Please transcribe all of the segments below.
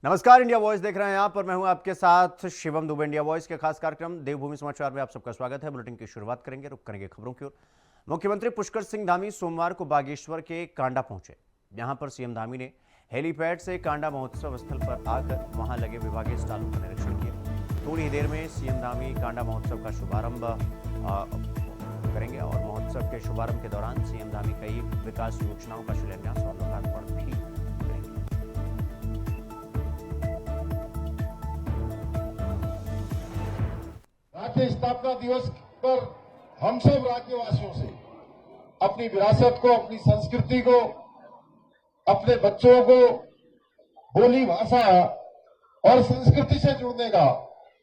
नमस्कार, India voice देख रहे हैं आप पर मैं हूं आपके साथ शिवम दुबे। इंडिया वॉइस के खास कार्यक्रम देवभूमि समाचार में आप सबका स्वागत है। बुलेटिन की शुरुआत करेंगे, रुक करेंगे खबरों की ओर। मुख्यमंत्री पुष्कर सिंह धामी सोमवार को बागेश्वर के कांडा पहुंचे। यहां पर सीएम धामी ने हेलीपैड से कांडा महोत्सव स्थल पर आकर वहां लगे विभागीय स्टॉलों का निरीक्षण किया। थोड़ी ही देर में सीएम धामी कांडा महोत्सव का शुभारंभ करेंगे और महोत्सव के शुभारंभ के दौरान सीएम धामी कई विकास योजनाओं का शिलान्यास और लोकार्पण भी करेंगे। राज्य स्थापना दिवस पर हम सब राज्यवासियों से अपनी विरासत को, अपनी संस्कृति को, अपने बच्चों को बोली भाषा और संस्कृति से जुड़ने का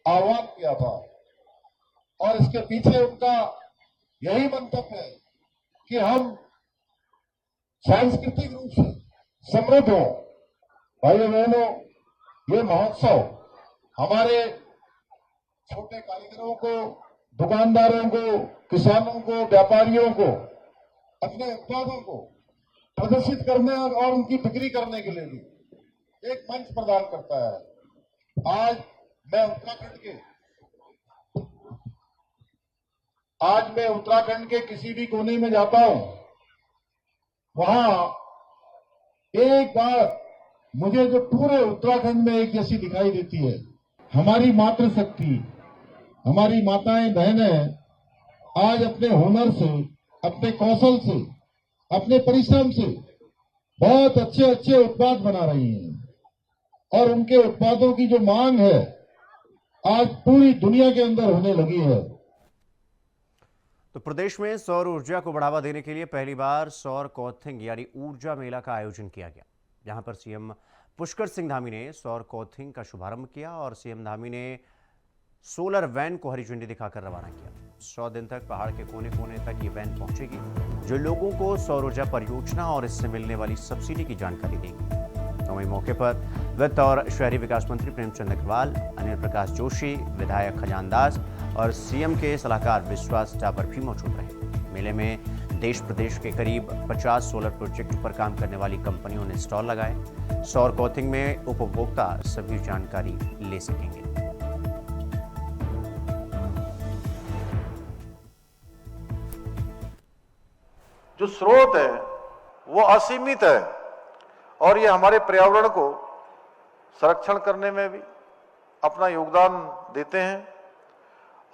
आह्वान किया था। और इसके पीछे उनका यही मंतव्य है कि हम सांस्कृतिक रूप से समृद्ध हों। भाइयों बहनों, ये महोत्सव हमारे छोटे कारीगरों को, दुकानदारों को, किसानों को, व्यापारियों को अपने उत्पादों को प्रदर्शित करने और उनकी बिक्री करने के लिए भी एक मंच प्रदान करता है। आज मैं उत्तराखंड के किसी भी कोने में जाता हूं, वहां एक बात मुझे जो पूरे उत्तराखंड में एक जैसी दिखाई देती है। हमारी मातृशक्ति, हमारी माताएं बहनें आज अपने हुनर से, अपने कौशल से, अपने परिश्रम से बहुत अच्छे अच्छे उत्पाद बना रही हैं और उनके उत्पादों की जो मांग है आज पूरी दुनिया के अंदर होने लगी है। तो प्रदेश में सौर ऊर्जा को बढ़ावा देने के लिए पहली बार सौर कॉथिंग यानी ऊर्जा मेला का आयोजन किया गया। यहां पर सीएम पुष्कर सिंह धामी ने सौर कॉथिंग का शुभारंभ किया और सीएम धामी ने सोलर वैन को हरी झंडी दिखाकर रवाना किया। 100 दिन तक पहाड़ के कोने कोने तक ये वैन पहुंचेगी, जो लोगों को सौर ऊर्जा परियोजना और इससे मिलने वाली सब्सिडी की जानकारी देगी। तो वहीं मौके पर वित्त और शहरी विकास मंत्री प्रेमचंद अग्रवाल, अनिल प्रकाश जोशी, विधायक खजान दास और सीएम के सलाहकार विश्वास टापर भी मौजूद रहे। मेले में देश प्रदेश के करीब 50 सोलर प्रोजेक्ट पर काम करने वाली कंपनियों ने स्टॉल लगाए। सौर कॉथिंग में उपभोक्ता सभी जानकारी ले सकेंगे। जो स्रोत है वो असीमित है और ये हमारे पर्यावरण को संरक्षण करने में भी अपना योगदान देते हैं।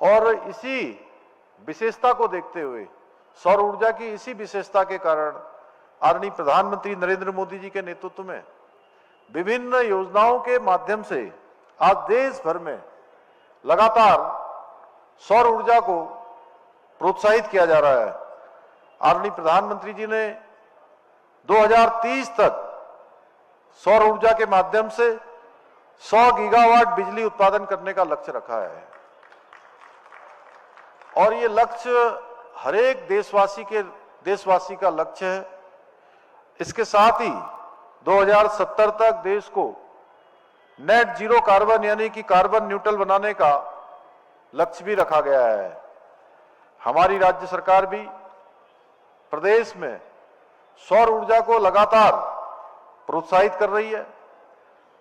और इसी विशेषता को देखते हुए, सौर ऊर्जा की इसी विशेषता के कारण आदरणीय प्रधानमंत्री नरेंद्र मोदी जी के नेतृत्व में विभिन्न योजनाओं के माध्यम से आज देश भर में लगातार सौर ऊर्जा को प्रोत्साहित किया जा रहा है। आदरणीय प्रधानमंत्री जी ने 2030 तक सौर ऊर्जा के माध्यम से 100 गीगावाट बिजली उत्पादन करने का लक्ष्य रखा है और ये लक्ष्य हर एक देशवासी का लक्ष्य है। इसके साथ ही 2070 तक देश को नेट जीरो कार्बन यानी कि कार्बन न्यूट्रल बनाने का लक्ष्य भी रखा गया है। हमारी राज्य सरकार भी प्रदेश में सौर ऊर्जा को लगातार प्रोत्साहित कर रही है।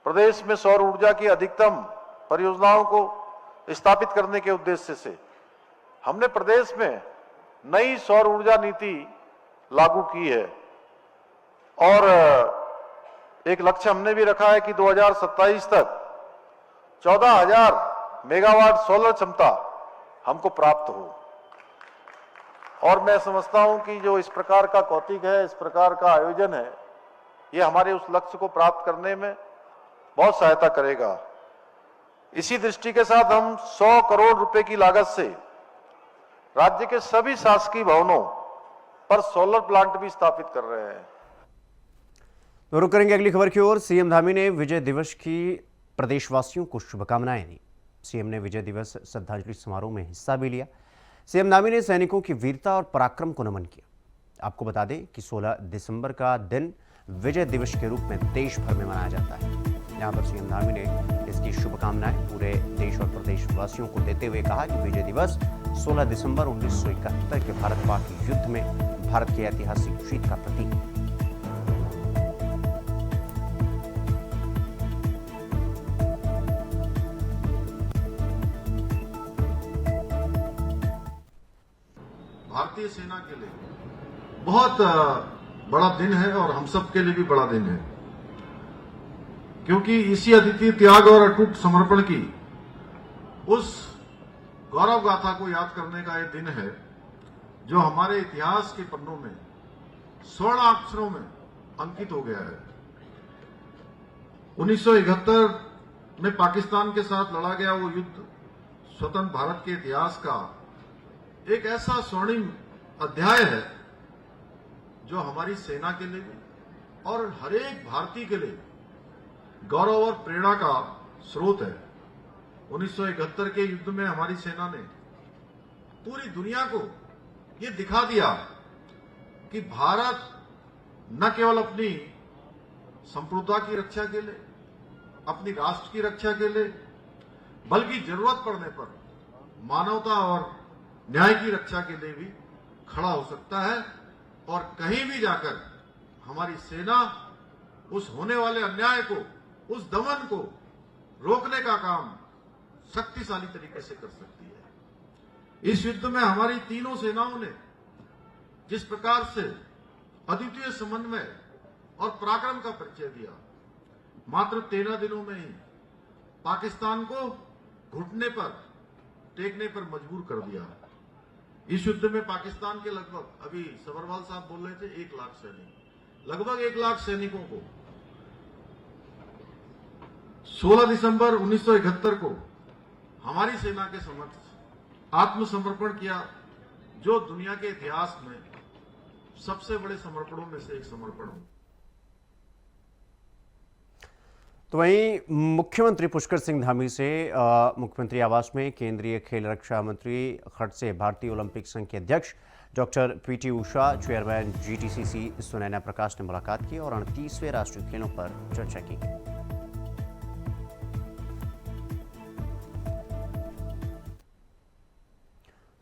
प्रदेश में सौर ऊर्जा की अधिकतम परियोजनाओं को स्थापित करने के उद्देश्य से हमने प्रदेश में नई सौर ऊर्जा नीति लागू की है और एक लक्ष्य हमने भी रखा है कि 2027 तक 14,000 मेगावाट सोलर क्षमता हमको प्राप्त हो। और मैं समझता हूं कि जो इस प्रकार का कौतिक है, इस प्रकार का आयोजन है, ये हमारे उस लक्ष्य को प्राप्त करने में बहुत सहायता करेगा। इसी दृष्टि के साथ हम 100 करोड़ रुपए की लागत से राज्य के सभी शासकीय भवनों पर सोलर प्लांट भी स्थापित कर रहे हैं। तो रुक करेंगे अगली खबर की ओर। सीएम धामी ने विजय दिवस की प्रदेशवासियों को शुभकामनाएं दी। सीएम ने विजय दिवस श्रद्धांजलि समारोह में हिस्सा भी लिया। सीएम धामी ने सैनिकों की वीरता और पराक्रम को नमन किया। आपको बता दें कि 16 दिसंबर का दिन विजय दिवस के रूप में देश भर में मनाया जाता है। यहाँ पर सीएम धामी ने इसकी शुभकामनाएं पूरे देश और प्रदेशवासियों को देते हुए कहा कि विजय दिवस 16 दिसंबर 1971 के भारत पाक युद्ध में भारत की ऐतिहासिक जीत का प्रतीक है। भारतीय सेना के लिए बहुत बड़ा दिन है और हम सब के लिए भी बड़ा दिन है, क्योंकि इसी अद्वितीय त्याग और अटूट समर्पण की उस गौरव गाथा को याद करने का ये दिन है जो हमारे इतिहास के पन्नों में स्वर्ण अक्षरों में अंकित हो गया है। 1971 में पाकिस्तान के साथ लड़ा गया वो युद्ध स्वतंत्र भारत के इतिहास का एक ऐसा स्वर्णिम अध्याय है जो हमारी सेना के लिए भी और हर एक भारतीय के लिए गौरव और प्रेरणा का स्रोत है। 1971 के युद्ध में हमारी सेना ने पूरी दुनिया को ये दिखा दिया कि भारत न केवल अपनी संप्रभुता की रक्षा के लिए, अपनी राष्ट्र की रक्षा के लिए, बल्कि जरूरत पड़ने पर मानवता और न्याय की रक्षा के लिए भी खड़ा हो सकता है। और कहीं भी जाकर हमारी सेना उस होने वाले अन्याय को, उस दमन को रोकने का काम शक्तिशाली तरीके से कर सकती है। इस युद्ध में हमारी तीनों सेनाओं ने जिस प्रकार से अद्वितीय समन्वय और पराक्रम का परिचय दिया, मात्र 13 दिनों में ही पाकिस्तान को घुटने पर टेकने पर मजबूर कर दिया। इस युद्ध में पाकिस्तान के लगभग, अभी सबरवाल साहब बोल रहे थे, 1 लाख सैनिक, लगभग 1 लाख सैनिकों को 16 दिसंबर 1971 को हमारी सेना के समक्ष आत्मसमर्पण किया, जो दुनिया के इतिहास में सबसे बड़े समर्पणों में से एक समर्पण हो। तो वहीं मुख्यमंत्री पुष्कर सिंह धामी से मुख्यमंत्री आवास में केंद्रीय खेल रक्षा मंत्री खट से भारतीय ओलंपिक संघ के अध्यक्ष doctor PT Usha, chairman जीटीसीसी Sunaina प्रकाश ने मुलाकात की और 38वें राष्ट्रीय खेलों पर चर्चा की।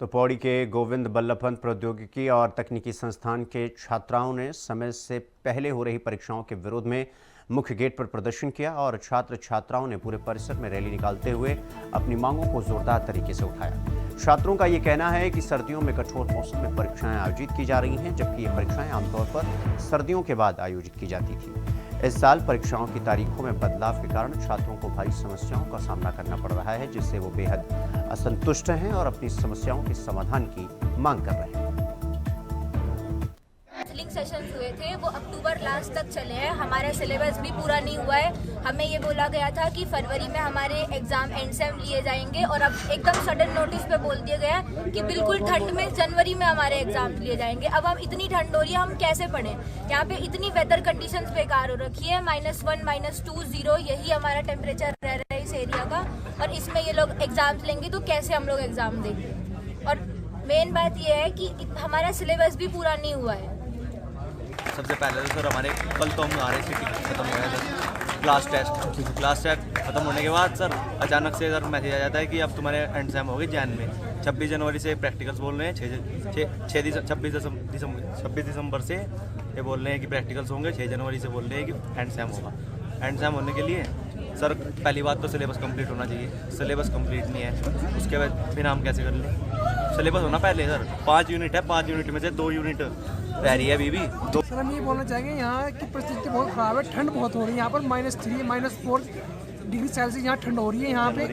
तो पौड़ी के गोविंद बल्लभ पंत प्रौद्योगिकी और तकनीकी संस्थान के छात्राओं ने समय से पहले हो रही परीक्षाओं के विरोध में मुख्य गेट पर प्रदर्शन किया और छात्र छात्राओं ने पूरे परिसर में रैली निकालते हुए अपनी मांगों को जोरदार तरीके से उठाया। छात्रों का ये कहना है कि सर्दियों में कठोर मौसम में परीक्षाएं आयोजित की जा रही हैं, जबकि ये परीक्षाएं आमतौर पर सर्दियों के बाद आयोजित की जाती थी। इस साल परीक्षाओं की तारीखों में बदलाव के कारण छात्रों को भारी समस्याओं का सामना करना पड़ रहा है, जिससे वो बेहद असंतुष्ट हैं और अपनी समस्याओं के समाधान की मांग कर रहे हैं। सेशंस हुए थे वो अक्टूबर लास्ट तक चले हैं। हमारा सिलेबस भी पूरा नहीं हुआ है। हमें ये बोला गया था कि फरवरी में हमारे एग्जाम एंड सेम लिए जाएंगे और अब एकदम सडन नोटिस पे बोल दिया गया कि बिल्कुल ठंड में जनवरी में हमारे एग्जाम लिए जाएंगे। अब हम इतनी ठंड हो रही है, हम कैसे पढ़ें? यहाँ पे इतनी वेदर कंडीशंस बेकार हो रखी है, -1, -2, 0 यही हमारा टेम्परेचर रह रहा है इस एरिया का, और इसमें ये लोग एग्जाम लेंगे तो कैसे हम लोग एग्जाम देंगे? और मेन बात ये है कि हमारा सिलेबस भी पूरा नहीं हुआ है। सबसे पहले तो सर हमारे कल तो हम आ रहे थे, खत्म हो गया सर क्लास टेस्ट खत्म होने के बाद सर अचानक से सर मैसेज आ जाता है कि अब तुम्हारे एंड सेम होगी जैन में। 26 जनवरी से प्रैक्टिकल्स बोल रहे हैं, 26 दिसंबर से ये बोल रहे हैं कि प्रैक्टिकल्स होंगे, 6 जनवरी से बोल रहे हैं कि एंड सेम होगा। एंड सेम होने के लिए सर पहली बात तो सिलेबस कंप्लीट होना चाहिए, सिलेबस कंप्लीट नहीं है, उसके बाद फिर हम कैसे कर लें? सिलेबस होना पहले सर 5 यूनिट है, 5 यूनिट में से 2 यूनिट रह रही है अभी भी। सर हम ये बोलना चाहेंगे यहाँ की परिस्थिति बहुत ख़राब है, ठंड बहुत हो रही है यहाँ पर, -3 -4 डिग्री सेल्सियस यहाँ ठंड हो रही है। यहाँ पे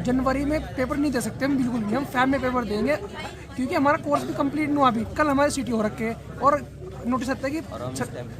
जनवरी में पेपर नहीं दे सकते हम, बिल्कुल भी। हम फैब में पेपर देंगे क्योंकि हमारा कोर्स भी कंप्लीट नहीं हुआ अभी। कल हमारे सीटी हो रखे हैं और नोटिस आता है कि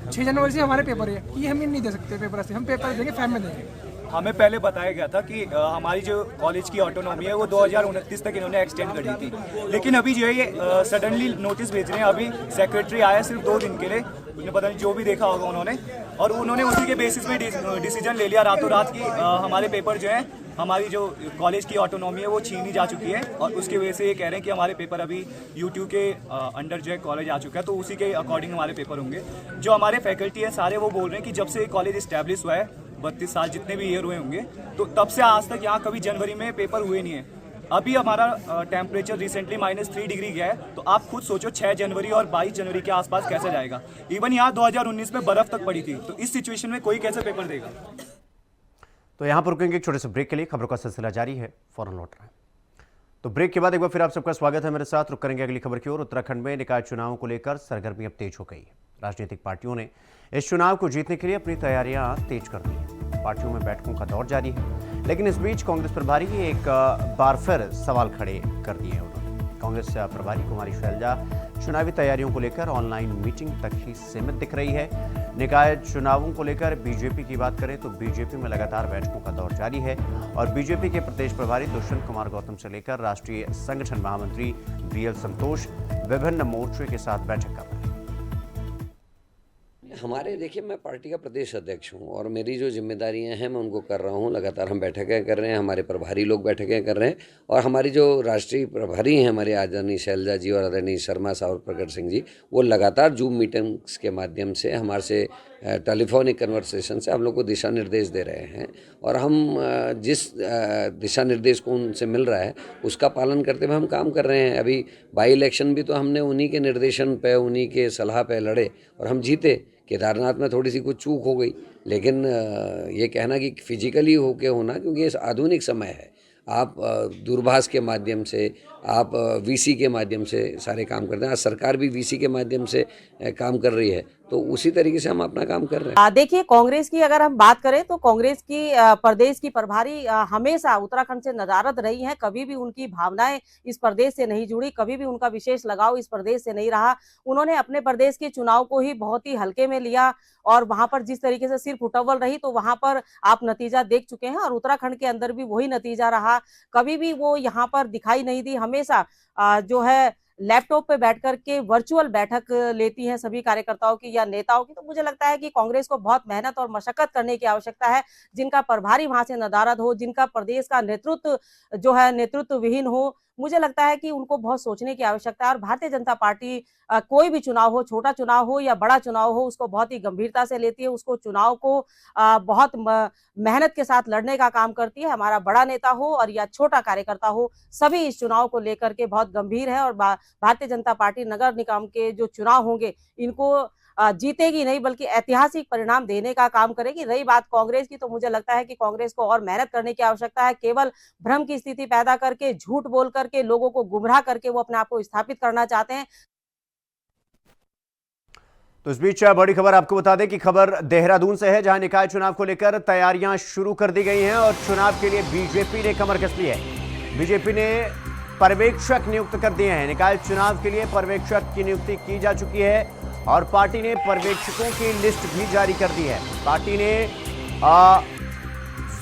6 जनवरी से हमारे पेपर है, ये हम नहीं दे सकते पेपर ऐसे। हम पेपर देंगे, फैब में देंगे। हमें पहले बताया गया था कि हमारी जो कॉलेज की ऑटोनॉमी है वो 2029 तक इन्होंने एक्सटेंड कर दी थी, लेकिन अभी जो है ये सडनली नोटिस भेज रहे हैं। अभी सेक्रेटरी आया सिर्फ 2 दिन के लिए, उन्हें पता नहीं जो भी देखा होगा उन्होंने, और उन्होंने उसी के बेसिस पे डिसीजन ले लिया रातों रात की हमारे पेपर जो है, हमारी जो कॉलेज की ऑटोनॉमी है वो छीनी जा चुकी है, और उसकी वजह से ये कह रहे हैं कि हमारे पेपर अभी यूट्यूब के अंडर जो है कॉलेज आ चुका है, तो उसी के अकॉर्डिंग हमारे पेपर होंगे। जो हमारे फैकल्टी है सारे वो बोल रहे हैं कि जब से कॉलेज इस्टेब्लिश हुआ है, 32 साल जितने भी ईयर हुए होंगे, तो तब से आज तक यहाँ कभी जनवरी में पेपर हुए नहीं है। अभी हमारा टेम्परेचर रिसेंटली -3 डिग्री गया है, तो आप खुद सोचो 6 जनवरी और 22 जनवरी के आसपास कैसे जाएगा। इवन यहाँ 2019 में बर्फ तक पड़ी थी, तो इस सिचुएशन में कोई कैसे पेपर देगा? तो यहाँ पर रुकेंगे एक छोटे से ब्रेक के लिए। खबरों का सिलसिला जारी है, फौरन लौट रहे हैं। तो ब्रेक के बाद एक बार फिर आप सबका स्वागत है मेरे साथ। रुक करेंगे अगली खबर की ओर। उत्तराखंड में निकाय चुनावों को लेकर सरगर्मी अब तेज हो गई है। राजनीतिक पार्टियों ने इस चुनाव को जीतने के लिए अपनी तैयारियां तेज कर दी हैं। पार्टियों में बैठकों का दौर जारी है, लेकिन इस बीच कांग्रेस प्रभारी एक बार फिर सवाल खड़े कर दिए हैं। उन्होंने कांग्रेस प्रभारी कुमारी शैलजा चुनावी तैयारियों को लेकर ऑनलाइन मीटिंग तक ही सीमित दिख रही है। निकाय चुनावों को लेकर बीजेपी की बात करें तो बीजेपी में लगातार बैठकों का दौर जारी है और बीजेपी के प्रदेश प्रभारी दुष्यंत कुमार गौतम से लेकर राष्ट्रीय संगठन महामंत्री बीएल संतोष विभिन्न मोर्चे के साथ बैठक कर रहे हैं। हमारे देखिए, मैं पार्टी का प्रदेश अध्यक्ष हूं और मेरी जो जिम्मेदारियां हैं मैं उनको कर रहा हूं। लगातार हम बैठकें कर रहे हैं, हमारे प्रभारी लोग बैठकें कर रहे हैं और हमारी जो राष्ट्रीय प्रभारी हैं हमारे आदरणीय शैलजा जी और आदरणीय शर्मा साहब और प्रकट सिंह जी, वो लगातार जूम मीटिंग्स के माध्यम से हमारे से टेलीफोनिक कन्वर्सेशन से हम लोग को दिशा निर्देश दे रहे हैं और हम जिस दिशा निर्देश को उनसे मिल रहा है उसका पालन करते हुए हम काम कर रहे हैं। अभी बाई इलेक्शन भी तो हमने उन्हीं के निर्देशन पे, उन्हीं के सलाह पे लड़े और हम जीते। केदारनाथ में थोड़ी सी कुछ चूक हो गई, लेकिन ये कहना कि फिजिकली होके होना, क्योंकि ये आधुनिक समय है, आप दूरभाष के माध्यम से, आप वीसी के माध्यम से सारे काम करते हैं। आज सरकार भी वीसी के माध्यम से काम कर रही है, तो उसी तरीके से हम अपना काम कर रहे हैं। देखिए, कांग्रेस की अगर हम बात करें तो कांग्रेस की प्रदेश की प्रभारी हमेशा उत्तराखंड से नदारद रही हैं। कभी भी उनकी भावनाएं इस प्रदेश से नहीं जुड़ी, कभी भी उनका विशेष लगाव इस प्रदेश से नहीं रहा। उन्होंने अपने प्रदेश के चुनाव को ही बहुत ही हल्के में लिया और वहां पर जिस तरीके से सिर्फ उटव्वल रही तो वहां पर आप नतीजा देख चुके हैं और उत्तराखंड के अंदर भी वही नतीजा रहा। कभी भी वो यहाँ पर दिखाई नहीं दी, हमेशा जो है लैपटॉप पे बैठ करके वर्चुअल बैठक लेती हैं सभी कार्यकर्ताओं की या नेताओं की। तो मुझे लगता है कि कांग्रेस को बहुत मेहनत और मशक्कत करने की आवश्यकता है। जिनका प्रभारी वहां से नदारद हो, जिनका प्रदेश का नेतृत्व जो है नेतृत्व विहीन हो, मुझे लगता है कि उनको बहुत सोचने की आवश्यकता है। और भारतीय जनता पार्टी कोई भी चुनाव हो, छोटा चुनाव हो या बड़ा चुनाव हो, उसको बहुत ही गंभीरता से लेती है। उसको चुनाव को बहुत मेहनत के साथ लड़ने का काम करती है। हमारा बड़ा नेता हो और या छोटा कार्यकर्ता हो, सभी इस चुनाव को लेकर के बहुत गंभीर है और भारतीय जनता पार्टी नगर निगम के जो चुनाव होंगे इनको जीतेगी नहीं बल्कि ऐतिहासिक परिणाम देने का काम करेगी। रही बात कांग्रेस की, तो मुझे लगता है कि कांग्रेस को और मेहनत करने की आवश्यकता है। केवल भ्रम की स्थिति पैदा करके, झूठ बोल करके, लोगों को गुमराह करके वो अपने आप को स्थापित करना चाहते हैं। तो इस बीच बड़ी खबर आपको बता दें कि खबर देहरादून से है, जहां निकाय चुनाव को लेकर तैयारियां शुरू कर दी गई हैं और चुनाव के लिए बीजेपी ने कमर कस ली है। बीजेपी ने पर्यवेक्षक नियुक्त कर दिए हैं। निकाय चुनाव के लिए पर्यवेक्षक की नियुक्ति की जा चुकी है और पार्टी ने पर्यवेक्षकों की लिस्ट भी जारी कर दी है। पार्टी ने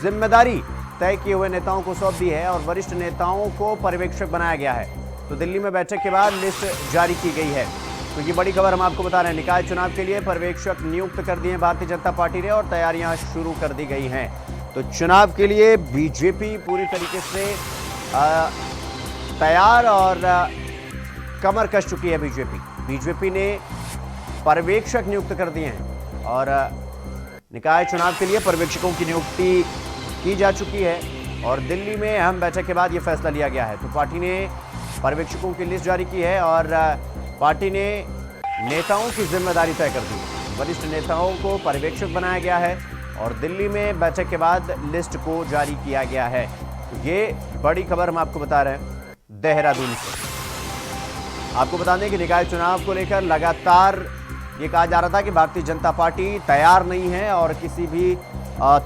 जिम्मेदारी तय किए हुए नेताओं को सौंप दी है और वरिष्ठ नेताओं को पर्यवेक्षक बनाया गया है। तो दिल्ली में बैठक के बाद लिस्ट जारी की गई है। तो ये बड़ी खबर हम आपको बता रहे हैं। निकाय चुनाव के लिए पर्यवेक्षक नियुक्त कर दिए भारतीय जनता पार्टी ने और तैयारियां शुरू कर दी गई हैं। तो चुनाव के लिए बीजेपी पूरी तरीके से तैयार और कमर कस चुकी है। बीजेपी ने पर्यवेक्षक नियुक्त कर दिए हैं और निकाय चुनाव के लिए पर्यवेक्षकों की नियुक्ति की जा चुकी है और दिल्ली में अहम बैठक के बाद यह फैसला लिया गया है। तो पार्टी ने पर्यवेक्षकों की लिस्ट जारी की है और पार्टी ने नेताओं की जिम्मेदारी तय कर दी। वरिष्ठ नेताओं को पर्यवेक्षक बनाया गया है और दिल्ली में बैठक के बाद लिस्ट को जारी किया गया है। तो ये बड़ी खबर हम आपको बता रहे हैं देहरादून से। आपको बता दें कि निकाय चुनाव को लेकर लगातार ये कहा जा रहा था कि भारतीय जनता पार्टी तैयार नहीं है और किसी भी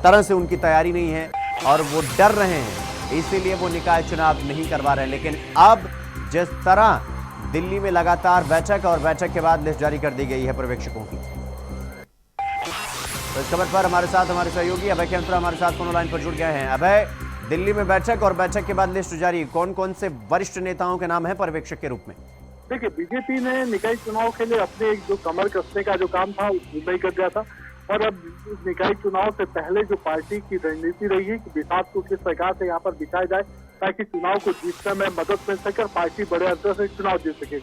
तरह से उनकी तैयारी नहीं है और वो डर रहे हैं, इसीलिए वो निकाय चुनाव नहीं करवा रहे हैं। लेकिन अब जिस तरह दिल्ली में लगातार बैठक और बैठक के बाद लिस्ट जारी कर दी गई है पर्यवेक्षकों की, तो इस खबर पर हमारे साथ हमारे सहयोगी अभय केंद्र हमारे साथ फोन लाइन पर जुड़ गए हैं। अभय, दिल्ली में बैठक और बैठक के बाद लिस्ट जारी, कौन कौन से वरिष्ठ नेताओं के नाम है पर्यवेक्षक के रूप में? देखिए, बीजेपी ने निकाय चुनाव के लिए अपने एक जो कमर कसने का जो काम था वो ही कर दिया था और अब निकाय चुनाव से पहले जो पार्टी की रणनीति रही है कि विकास को किस प्रकार से यहाँ पर दिखाया जाए ताकि चुनाव को जीतने में मदद मिल सके और पार्टी बड़े अंतर से चुनाव जीत सके,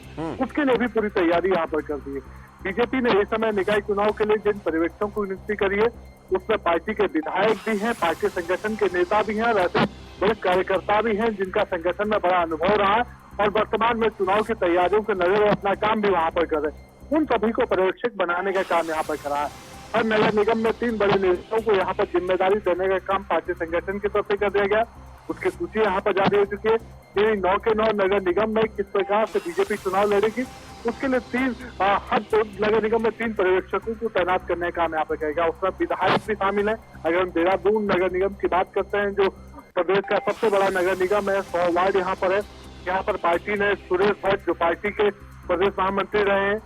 उसके लिए भी पूरी तैयारी यहाँ पर कर दी है। बीजेपी ने इस समय निकाय चुनाव के लिए जिन पर्यवेक्षकों की नियुक्ति करी है उसमें पार्टी के विधायक भी हैं, पार्टी संगठन के नेता भी हैं और ऐसे वरिष्ठ कार्यकर्ता भी हैं जिनका संगठन में बड़ा अनुभव रहा है और वर्तमान में चुनाव की तैयारियों के नजर अपना काम भी वहाँ पर कर रहे हैं। उन सभी को पर्यवेक्षक बनाने का काम यहाँ पर करा है और नगर निगम में 3 बड़े नेताओं को यहाँ पर जिम्मेदारी देने का काम पार्टी संगठन की तरफ से कर दिया गया। उसकी सूची यहाँ पर जारी हो चुकी है। यानी 9 के 9 नगर निगम में किस प्रकार से बीजेपी चुनाव लड़ेगी, उसके लिए हर नगर निगम में 3 पर्यवेक्षकों को तैनात करने का काम यहाँ पे करेगा। उसमें विधायक भी शामिल है। अगर हम देहरादून नगर निगम की बात करते हैं, जो प्रदेश का सबसे बड़ा नगर निगम है, 100 वार्ड यहाँ पर है। यहाँ पर पार्टी ने सुरेश भट्ट, जो पार्टी के प्रदेश महामंत्री रहे हैं,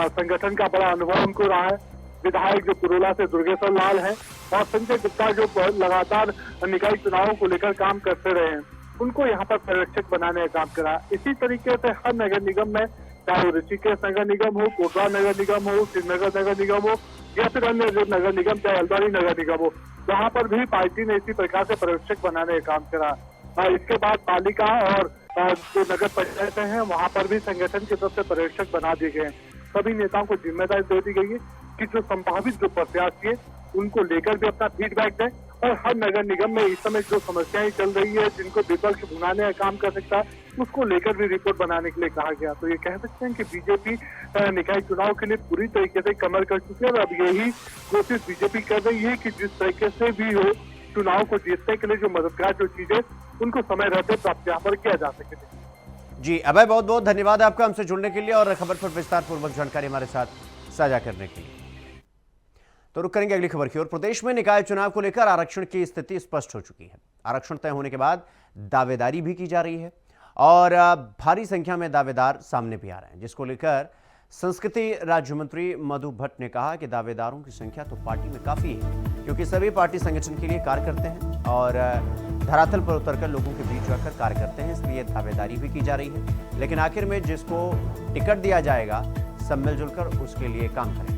संगठन का बड़ा अनुभव उनको रहा है। विधायक जो पुरोला से दुर्गेश्वर लाल है, और संजय गुप्ता जो लगातार निकाय चुनावों को लेकर काम करते रहे हैं, उनको यहाँ पर पर्यवेक्षक बनाने का काम करा। इसी तरीके से हर नगर निगम में, चाहे ऋषिकेश नगर निगम हो, कोटवा नगर निगम हो, श्रीनगर नगर निगम हो, या फिर अन्य जो नगर निगम, चाहे हल्द्वानी नगर निगम हो, वहाँ पर भी पार्टी ने इसी प्रकार से पर्यवेक्षक बनाने का काम करा। इसके बाद पालिका और जो नगर पंचायतें हैं, वहाँ पर भी संगठन की तरफ से पर्यवेक्षक बना दिए गए हैं। सभी नेताओं को जिम्मेदारी दे दी गई है कि जो संभावित जो प्रत्याशी है, उनको लेकर भी अपना फीडबैक दें, और हर नगर निगम में इस समय जो समस्याएं चल रही है, जिनको विपक्ष भुनाने का काम कर सकता है, उसको लेकर भी रिपोर्ट बनाने के लिए कहा गया। तो ये कह सकते हैं कि बीजेपी निकाय चुनाव के लिए पूरी तरीके से कमर कर चुकी है, और अब यही कोशिश बीजेपी कर रही है कि जिस तरीके से भी हो, चुनाव को जीतने के लिए जो मददगार जो चीजें, उनको समय रहते प्राप्त यहाँ पर किया जा सके। जी अभय, बहुत बहुत धन्यवाद आपका हमसे जुड़ने के लिए और खबर पर विस्तार पूर्वक जानकारी हमारे साथ साझा करने के लिए। तो रुक करेंगे अगली खबर की ओर। प्रदेश में निकाय चुनाव को लेकर आरक्षण की स्थिति स्पष्ट हो चुकी है। आरक्षण तय होने के बाद दावेदारी भी की जा रही है और भारी संख्या में दावेदार सामने भी आ रहे हैं, जिसको लेकर संस्कृति राज्य मंत्री मधु भट्ट ने कहा कि दावेदारों की संख्या तो पार्टी में काफी है, क्योंकि सभी पार्टी संगठन के लिए कार्य करते हैं और धरातल पर उतरकर लोगों के बीच जाकर कार्य करते हैं, इसलिए दावेदारी भी की जा रही है। लेकिन आखिर में जिसको टिकट दिया जाएगा, सब मिलजुल कर उसके लिए काम करेंगे,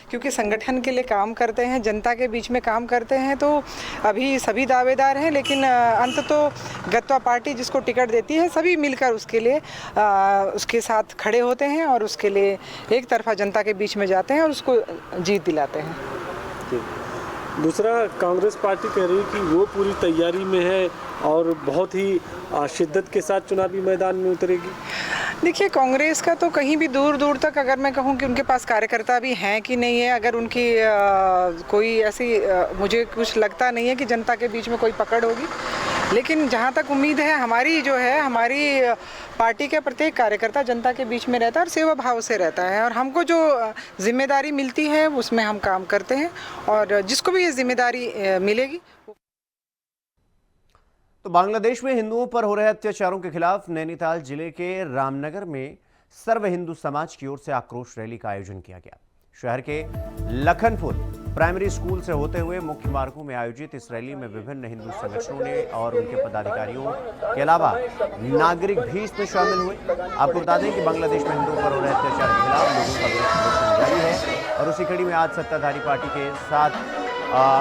क्योंकि संगठन के लिए काम करते हैं, जनता के बीच में काम करते हैं। तो अभी सभी दावेदार हैं, लेकिन अंत तो गत्वा पार्टी जिसको टिकट देती है, सभी मिलकर उसके लिए उसके साथ खड़े होते हैं और उसके लिए एक तरफा जनता के बीच में जाते हैं और उसको जीत दिलाते हैं। दूसरा, कांग्रेस पार्टी कह रही है कि वो पूरी तैयारी में है और बहुत ही शिद्दत के साथ चुनावी मैदान में उतरेगी। देखिए, कांग्रेस का तो कहीं भी दूर दूर तक, अगर मैं कहूँ कि उनके पास कार्यकर्ता भी हैं कि नहीं है, अगर उनकी कोई ऐसी मुझे कुछ लगता नहीं है कि जनता के बीच में कोई पकड़ होगी। लेकिन जहाँ तक उम्मीद है, हमारी पार्टी के प्रत्येक कार्यकर्ता जनता के बीच में रहता है और सेवा भाव से रहता है, और हमको जो जिम्मेदारी मिलती है उसमें हम काम करते हैं, और जिसको भी ये जिम्मेदारी मिलेगी। तो बांग्लादेश में हिंदुओं पर हो रहे अत्याचारों के खिलाफ नैनीताल जिले के रामनगर में सर्व हिंदू समाज की ओर से आक्रोश रैली का आयोजन किया गया। शहर के लखनपुर प्राइमरी स्कूल से होते हुए मुख्य मार्गों में आयोजित इस रैली में विभिन्न हिंदू संगठनों ने और उनके पदाधिकारियों के अलावा नागरिक भी इसमें शामिल हुए। आपको बता दें कि बांग्लादेश में हिंदुओं पर हो रहे अत्याचार के खिलाफ लोगों का विरोध प्रदर्शन जारी है, और उसी कड़ी में आज सत्ताधारी पार्टी के साथ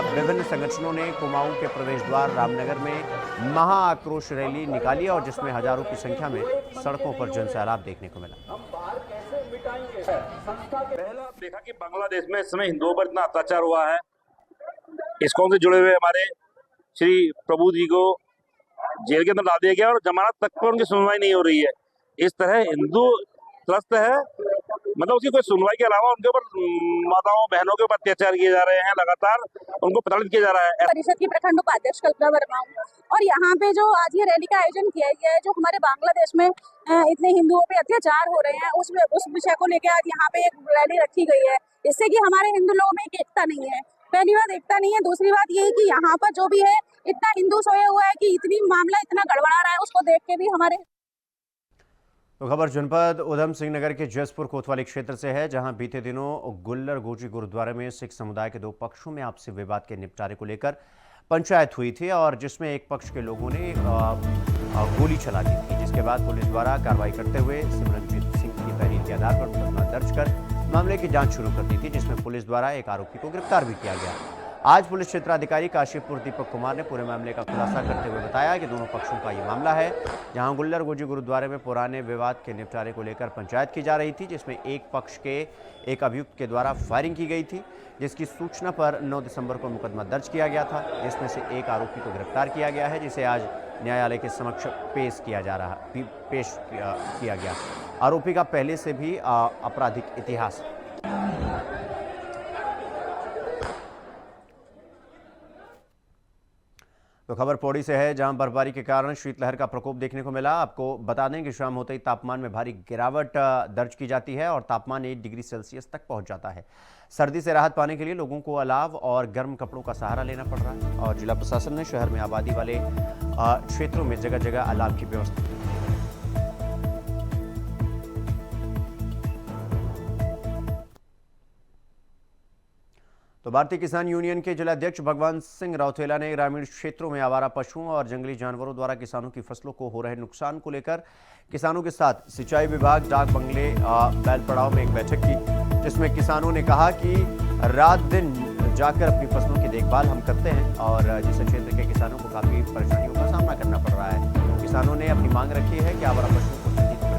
विभिन्न संगठनों ने कुमाऊं के प्रवेश द्वार रामनगर में महा आक्रोश रैली निकाली, और जिसमें हजारों की संख्या में सड़कों पर जनसैलाब देखने को मिला। पहला देखा कि बांग्लादेश में इस समय हिंदुओं पर इतना अत्याचार हुआ है। इस्कॉन से जुड़े हुए हमारे श्री प्रभु जी को जेल के अंदर डाल दिया गया और जमानत तक पर उनकी सुनवाई नहीं हो रही है। इस तरह हिंदू त्रस्त है, मतलब उसकी कोई सुनवाई के अलावा उनके ऊपर माताओं बहनों के ऊपर अत्याचार किए जा रहे हैं, लगातार उनको प्रताड़ित किया जा रहा है। परिषद की प्रखंड उपाध्यक्ष कल्पना वर्मा हूं, और यहाँ पे जो आज ये रैली का आयोजन किया गया है, जो हमारे बांग्लादेश में इतने हिंदुओं पे अत्याचार हो रहे हैं, उस विषय को लेकर आज यहाँ पे एक रैली रखी गई है, इससे कि हमारे हिंदू लोगों में एक एकता नहीं है। पहली बात एकता नहीं है, दूसरी बात ये है कि यहाँ पर जो भी है, इतना हिंदू सोया हुआ है कि इतनी मामला इतना गड़बड़ा रहा है, उसको देख के भी हमारे। तो खबर जनपद उधम सिंह नगर के जसपुर कोतवाली क्षेत्र से है, जहां बीते दिनों गुल्लर गोजी गुरुद्वारे में सिख समुदाय के 2 पक्षों में आपसी विवाद के निपटारे को लेकर पंचायत हुई थी, और जिसमें एक पक्ष के लोगों ने गोली चला दी थी, जिसके बाद पुलिस द्वारा कार्रवाई करते हुए सिमरनजीत सिंह की तहरीर के आधार पर मुकदमा दर्ज कर मामले की जांच शुरू कर दी थी, जिसमें पुलिस द्वारा एक आरोपी को गिरफ्तार भी किया गया। आज पुलिस क्षेत्राधिकारी काशीपुर दीपक कुमार ने पूरे मामले का खुलासा करते हुए बताया कि दोनों पक्षों का ये मामला है, जहां गुल्लर गोजी गुरुद्वारे में पुराने विवाद के निपटारे को लेकर पंचायत की जा रही थी, जिसमें एक पक्ष के एक अभियुक्त के द्वारा फायरिंग की गई थी, जिसकी सूचना पर 9 दिसंबर को मुकदमा दर्ज किया गया था, जिसमें से एक आरोपी को गिरफ्तार किया गया है, जिसे आज न्यायालय के समक्ष पेश किया गया। आरोपी का पहले से भी आपराधिक इतिहास है। तो खबर पौड़ी से है, जहां बर्फबारी के कारण शीतलहर का प्रकोप देखने को मिला। आपको बता दें कि शाम होते ही तापमान में भारी गिरावट दर्ज की जाती है और तापमान 1 डिग्री सेल्सियस तक पहुंच जाता है। सर्दी से राहत पाने के लिए लोगों को अलाव और गर्म कपड़ों का सहारा लेना पड़ रहा है और जिला प्रशासन ने शहर में आबादी वाले क्षेत्रों में जगह जगह अलाव की व्यवस्था की। तो भारतीय किसान यूनियन के जिलाध्यक्ष भगवान सिंह रौतेला ने ग्रामीण क्षेत्रों में आवारा पशुओं और जंगली जानवरों द्वारा किसानों की फसलों को हो रहे नुकसान को लेकर किसानों के साथ सिंचाई विभाग, डाक बंगले, बैल पड़ाव में एक बैठक की, जिसमें किसानों ने कहा कि रात दिन जाकर अपनी फसलों की देखभाल हम करते हैं और जिस क्षेत्र के किसानों को काफी परेशानियों का सामना करना पड़ रहा है। किसानों ने अपनी मांग रखी है कि आवारा पशुओं को चिन्हित कर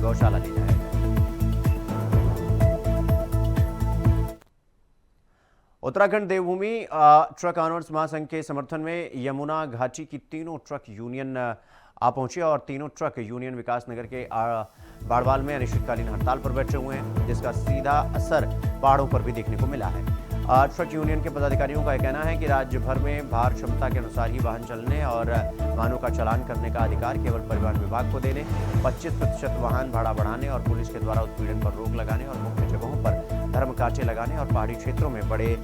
गौशाला ली जाए। उत्तराखंड देवभूमि ट्रक ऑनर्स महासंघ के समर्थन में यमुना घाटी की तीनों ट्रक यूनियन आ पहुंचे और तीनों ट्रक यूनियन विकास नगर के बाड़वाल में अनिश्चितकालीन हड़ताल पर बैठे हुए हैं, जिसका सीधा असर पहाड़ों पर भी देखने को मिला है। ट्रक यूनियन के पदाधिकारियों का कहना है कि राज्य भर में भार क्षमता के अनुसार ही वाहन चलने और वाहनों का चालान करने का अधिकार केवल परिवहन विभाग को देने, 25% वाहन भाड़ा बढ़ाने और पुलिस के द्वारा उत्पीड़न पर रोक लगाने और मुख्य जगहों पर धर्म कांटे लगाने और पहाड़ी क्षेत्रों में बड़े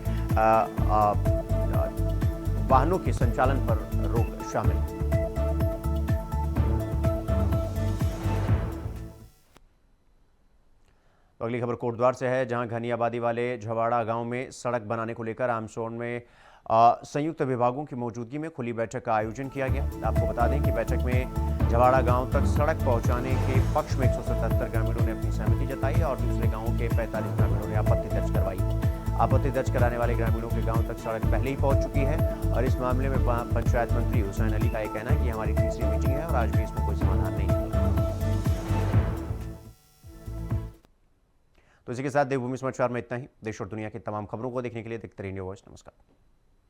वाहनों के संचालन पर रोक शामिल है। तो अगली खबर कोटद्वार से है, जहां घनी आबादी वाले झवाड़ा गांव में सड़क बनाने को लेकर आमसोन में संयुक्त विभागों की मौजूदगी में खुली बैठक का आयोजन किया गया। आपको बता दें कि बैठक में झवाड़ा गांव तक सड़क पहुंचाने के पक्ष में 177 ग्रामीणों ने अपनी सहमति जताई और दूसरे गांवों के 45 ग्रामीणों ने आपत्ति दर्ज करवाई। आपत्ति दर्ज कराने वाले ग्रामीणों के गांव तक सड़क पहले ही पहुंच चुकी है और इस मामले में पंचायत मंत्री हुसैन अली का यह कहना है कि हमारी तीसरी मीटिंग है और आज भी इसमें कोई समाधान नहीं है। तो इसी के साथ देवभूमि समाचार में इतना ही। देश और दुनिया की तमाम खबरों को देखने के लिए देखते रहिए न्यू वॉइस। नमस्कार।